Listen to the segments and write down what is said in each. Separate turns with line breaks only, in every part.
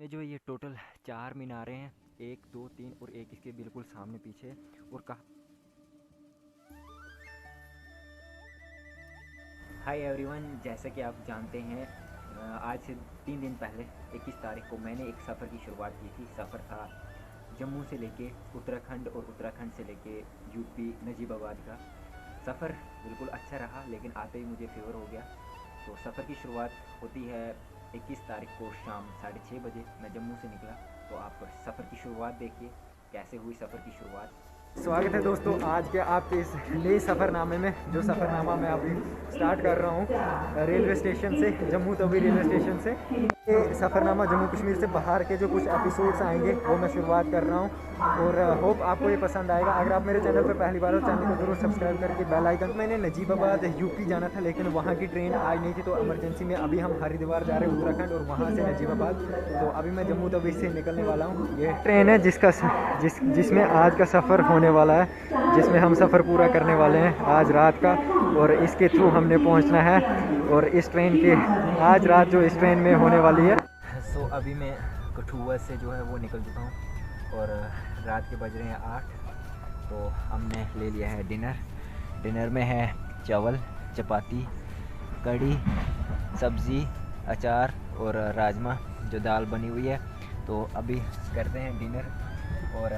में जो ये टोटल 4 मीनारें हैं, 1, 2, 3 और एक इसके बिल्कुल सामने पीछे। और हाय एवरीवन, जैसा कि आप जानते हैं आज से 3 दिन पहले 21 तारीख को मैंने एक सफ़र की शुरुआत की थी। सफ़र था जम्मू से लेके उत्तराखंड और उत्तराखंड से लेके यूपी नजीबाबाद का। सफ़र बिल्कुल अच्छा रहा, लेकिन आते ही मुझे फीवर हो गया। तो सफ़र की शुरुआत होती है 21 तारीख को शाम 6:30 बजे। मैं जम्मू से निकला। तो आप सफ़र की शुरुआत देखिए कैसे हुई सफ़र की शुरुआत।
स्वागत है दोस्तों आज के आपके इस नए सफ़रनामे में। जो सफ़रनामा मैं अभी स्टार्ट कर रहा हूँ रेलवे स्टेशन से, जम्मू तवी रेलवे स्टेशन से। ये सफ़रनामा जम्मू कश्मीर से बाहर के जो कुछ एपिसोड्स आएंगे वो मैं शुरुआत कर रहा हूँ, और होप आपको ये पसंद आएगा। अगर आप मेरे चैनल पर पहली बार हो, चैनल को ज़रूर सब्सक्राइब करके बेल आइकन। मैंने नजीबाबाद यूपी जाना था, लेकिन वहाँ की ट्रेन आज नहीं थी, तो इमरजेंसी में अभी हम हरिद्वार जा रहे हैं उत्तराखंड, और वहाँ से नजीबाबाद। तो अभी मैं जम्मू तवी से निकलने वाला हूँ। ये ट्रेन है जिसमें आज का सफ़र होने वाला है, जिसमें हम सफ़र पूरा करने वाले हैं आज रात का, और इसके थ्रू हमने पहुंचना है। और इस ट्रेन के आज रात जो इस ट्रेन में होने वाली है।
सो अभी मैं कठुआ से जो है वो निकल चुका हूँ, और रात के बज रहे हैं 8। तो हमने ले लिया है डिनर में है चावल, चपाती, कढ़ी, सब्ज़ी, अचार और राजमा जो दाल बनी हुई है। तो अभी करते हैं डिनर, और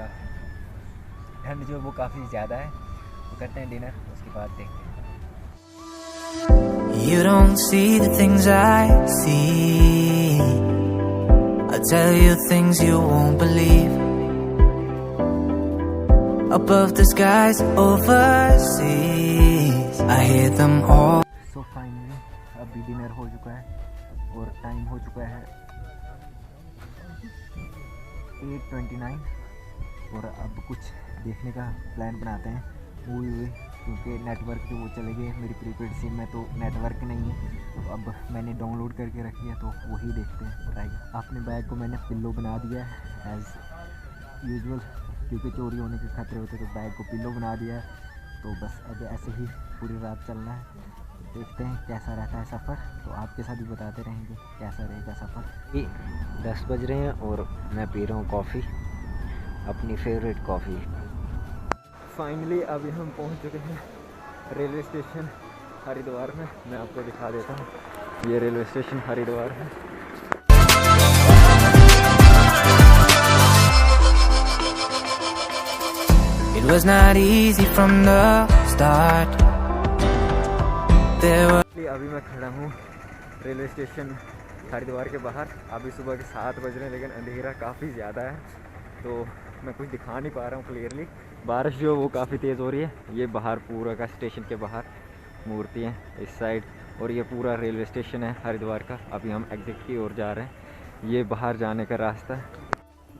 ठंड जो वो काफ़ी ज़्यादा है, तो करते हैं डिनर, उसके बाद देखते हैं।
You don't see the things I see. I tell you things you won't believe. Above the skies overseas, I hear them all.
So finally अभी डिनर हो चुका है और टाइम हो चुका है 8:29। और अब कुछ देखने का प्लान बनाते हैं, मूवी हुई, क्योंकि नेटवर्क जो वो चले गए मेरी प्रीपेड सिम में, तो नेटवर्क नहीं है। तो अब मैंने डाउनलोड करके रखी है, तो वही देखते हैं, ट्राई। अपने बैग को मैंने पिल्लो बना दिया है एज़ यूजुअल, क्योंकि चोरी होने के खतरे होते, तो बैग को पिल्लो बना दिया है। तो बस अब ऐसे ही पूरी रात चलना है। देखते हैं कैसा रहता है सफ़र, तो आपके साथ भी बताते रहेंगे कैसा रहेगा सफ़र। 10 बज रहे हैं और मैं पी रहा हूँ कॉफ़ी, अपनी फेवरेट कॉफ़ी।
फाइनली अभी हम पहुंच चुके हैं रेलवे स्टेशन हरिद्वार में। मैं आपको दिखा देता हूँ, ये रेलवे स्टेशन हरिद्वार है।
It was not easy from the start. There were.
अभी मैं खड़ा हूँ रेलवे स्टेशन हरिद्वार के बाहर। अभी सुबह के 7 बज रहे हैं, लेकिन अंधेरा काफ़ी ज़्यादा है, तो मैं कुछ दिखा नहीं पा रहा हूँ क्लियरली। बारिश जो वो काफ़ी तेज़ हो रही है। ये बाहर पूरा का स्टेशन के बाहर मूर्ति है इस साइड, और ये पूरा रेलवे स्टेशन है हरिद्वार का। अभी हम एग्जिट की ओर जा रहे हैं, ये बाहर जाने का रास्ता है।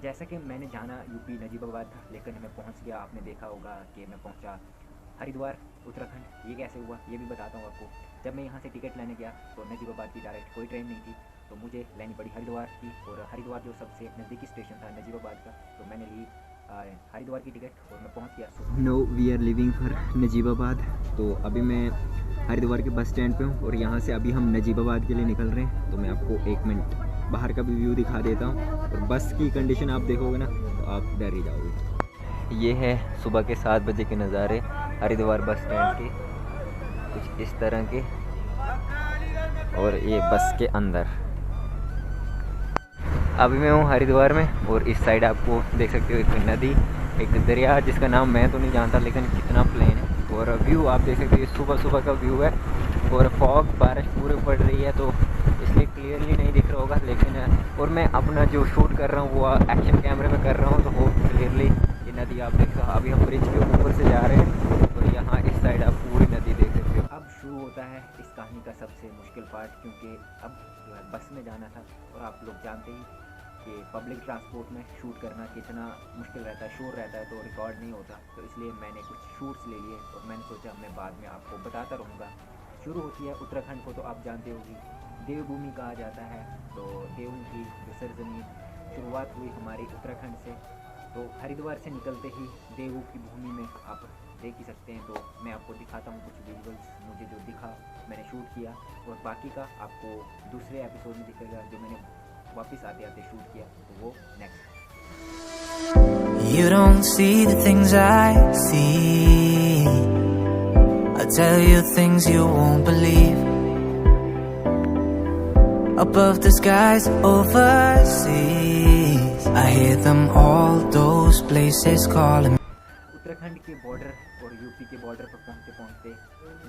जैसा कि मैंने जाना यूपी नजीबाबाद था, लेकिन मैं पहुंच गया। आपने देखा होगा कि मैं पहुंचा हरिद्वार उत्तराखंड। ये कैसे हुआ ये भी बताता हूँ आपको। जब मैं यहाँ से टिकट लेने गया तो नजीबाबाद की डायरेक्ट कोई ट्रेन नहीं थी, तो मुझे लेनी पड़ी हरिद्वार की। और हरिद्वार जो सबसे नज़दीकी स्टेशन था नजीबाबाद का, तो मैंने ली हरिद्वार की टिकट और मैं पहुँच गया। Now we are leaving for Najibabad. तो अभी मैं हरिद्वार के बस स्टैंड पे हूँ, और यहाँ से अभी हम नजीबाबाद के लिए निकल रहे हैं। तो मैं आपको 1 मिनट बाहर का भी व्यू दिखा देता हूँ, और बस की कंडीशन आप देखोगे ना तो आप डर ही जाओगे। ये है सुबह के 7 बजे के नज़ारे हरिद्वार बस स्टैंड के, कुछ इस तरह के। और ये बस के अंदर अभी मैं हूँ हरिद्वार में, और इस साइड आपको देख सकते हो एक नदी, एक दरिया जिसका नाम मैं तो नहीं जानता, लेकिन कितना प्लेन है। और व्यू आप देख सकते हो, सुबह सुबह का व्यू है, और फॉग बारिश पूरे पड़ रही है, तो इसलिए क्लियरली नहीं दिख रहा होगा। लेकिन और मैं अपना जो शूट कर रहा हूँ वो एक्शन कैमरे में कर रहा हूँ, तो हो क्लियरली ये नदी आप देख सकते हो। अभी हम ब्रिज के ऊपर से जा रहे हैं, तो यहाँ इस साइड आप पूरी नदी देख सकते हो। अब शुरू होता है इस कहानी का सबसे मुश्किल पार्ट, क्योंकि अब जो है बस में जाना था, और आप लोग जानते ही कि पब्लिक ट्रांसपोर्ट में शूट करना कितना मुश्किल रहता है, शोर रहता है, तो रिकॉर्ड नहीं होता। तो इसलिए मैंने कुछ शूट्स ले लिए, और मैंने सोचा मैं बाद में आपको बताता रहूँगा। शुरू होती है उत्तराखंड को तो आप जानते होगी, देवभूमि कहा जाता है। तो देवों की जो सरजमीन, शुरुआत हुई हमारी उत्तराखंड से। तो हरिद्वार से निकलते ही देवों की भूमि में आप देख ही सकते हैं। तो मैं आपको दिखाता हूँ कुछ विजुअल्स, मुझे जो दिखा मैंने शूट किया, और बाकी का आपको दूसरे एपिसोड में दिखेगा जो मैंने वापस आते आते शूट किया, तो वो next.
You don't see the things I see. I tell you things you won't believe. Above the skies overseas, I hear them all, those places calling.
Uttarakhand के बॉर्डर और यूपी के बॉर्डर पर पहुंचते पहुंचते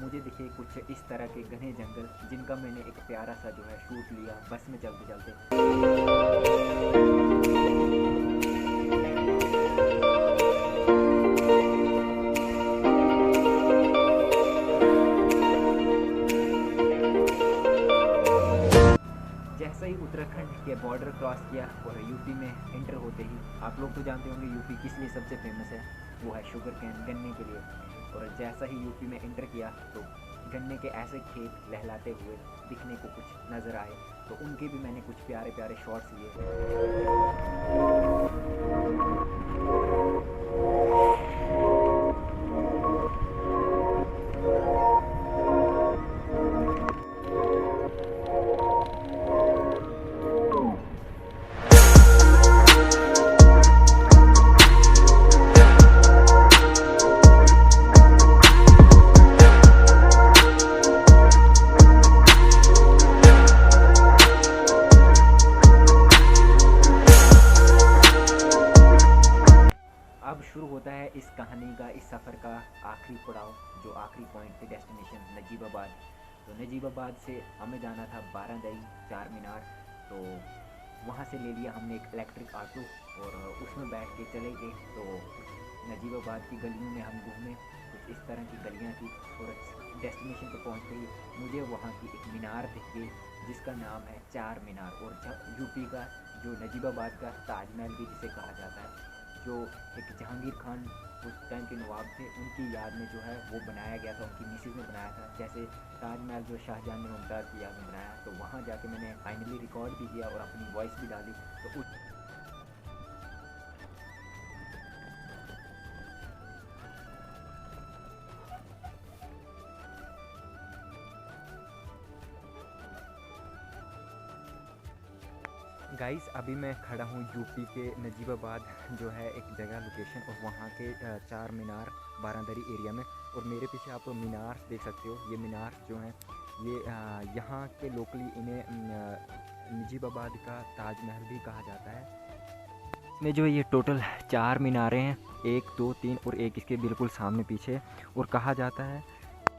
मुझे दिखे कुछ इस तरह के घने जंगल, जिनका मैंने एक प्यारा सा जो है शूट लिया बस में चलते चलते। जैसा ही उत्तराखंड के बॉर्डर क्रॉस किया और यूपी में एंटर होते ही, आप लोग तो जानते होंगे यूपी किस लिए सबसे फेमस है, वो है शुगर कैन, गन्ने के लिए। और जैसा ही यूपी में एंटर किया तो गन्ने के ऐसे खेत लहलाते हुए दिखने को कुछ नज़र आए, तो उनके भी मैंने कुछ प्यारे प्यारे शॉट्स लिए। अब शुरू होता है इस कहानी का, इस सफ़र का आखिरी पड़ाव, जो आखिरी पॉइंट थे, डेस्टिनेशन नजीबाबाद। तो नजीबाबाद से हमें जाना था बारादरी, चार मीनार। तो वहाँ से ले लिया हमने एक इलेक्ट्रिक ऑटो और उसमें बैठ के चले गए। तो नजीबाबाद की गलियों में हम घूमे, कुछ इस तरह की गलियाँ थी। और डेस्टिनेशन पर पहुँचते ही मुझे वहाँ की एक मीनार दिख गई, जिसका नाम है चार मीनार। और यूपी का जो नजीबाबाद का ताजमहल भी जिसे कहा जाता है, जो एक जहांगीर खान उस टाइम के नवाब थे, उनकी याद में जो है वो बनाया गया था, उनकी मिसेज ने बनाया था। जैसे ताजमहल जो शाहजहां ने मुमताज़ की याद में बनाया, तो वहाँ जाके मैंने फाइनली रिकॉर्ड भी किया और अपनी वॉइस भी डाली। तो उस गाइस अभी मैं खड़ा हूँ यूपी के नजीबाबाद, जो है एक जगह लोकेशन, और वहाँ के चार मीनार बारादरी एरिया में। और मेरे पीछे आप मीनार देख सकते हो। ये मीनार जो हैं ये यहाँ के लोकली इन्हें नजीबाबाद का ताजमहल भी कहा जाता है। इसमें जो ये टोटल चार मीनारें हैं, 1, 2, 3 और एक इसके बिल्कुल सामने पीछे। और कहा जाता है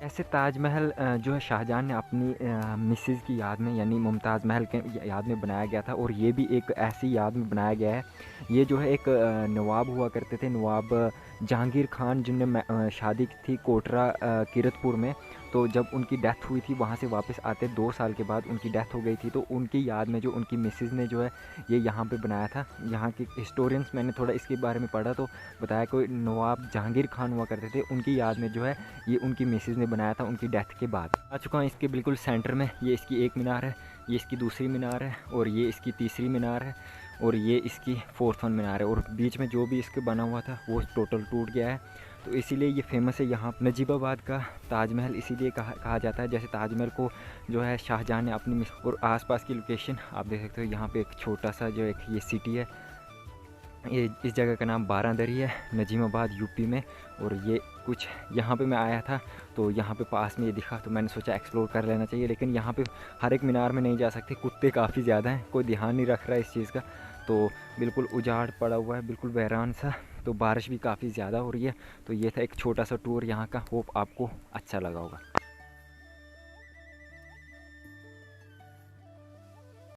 ऐसे ताजमहल जो है शाहजहां ने अपनी मिसेज़ की याद में, यानी मुमताज़ महल के याद में बनाया गया था। और ये भी एक ऐसी याद में बनाया गया है। ये जो है एक नवाब हुआ करते थे, नवाब जहांगीर खान, जिनने शादी की थी कोटरा किरतपुर में। तो जब उनकी डेथ हुई थी, वहाँ से वापस आते 2 साल के बाद उनकी डेथ हो गई थी। तो उनकी याद में जो उनकी मिसेज़ ने जो है ये यहाँ पे बनाया था। यहाँ के हिस्टोरियंस, मैंने थोड़ा इसके बारे में पढ़ा तो बताया कोई नवाब जहांगीर खान हुआ करते थे, उनकी याद में जो है ये उनकी मिसेज़ ने बनाया था उनकी डेथ के बाद। आ चुका हूँ इसके बिल्कुल सेंटर में। ये इसकी एक मीनार है, ये इसकी दूसरी मीनार है, और ये इसकी तीसरी मीनार है, और ये इसकी 4th मीनार है। और बीच में जो भी इसके बना हुआ था वो टोटल टूट गया है। तो इसीलिए ये फेमस है यहाँ नजीबाबाद का ताजमहल। इसीलिए कहा जाता है, जैसे ताजमहल को जो है शाहजहां ने अपनी और आसपास की लोकेशन आप देख सकते हो। यहाँ पे एक छोटा सा जो एक ये सिटी है, ये इस जगह का नाम बारादरी है, नजीबाबाद यूपी में। और ये कुछ यहाँ पे मैं आया था तो यहाँ पे पास में ये दिखा, तो मैंने सोचा एक्सप्लोर कर लेना चाहिए। लेकिन यहाँ पे हर एक मीनार में नहीं जा सकते, कुत्ते काफ़ी ज़्यादा हैं, कोई ध्यान नहीं रख रहा है इस चीज़ का। तो बिल्कुल उजाड़ पड़ा हुआ है, बिल्कुल वीरान सा। तो बारिश भी काफ़ी ज़्यादा हो रही है। तो ये था एक छोटा सा टूर यहाँ का, होप आपको अच्छा लगा होगा।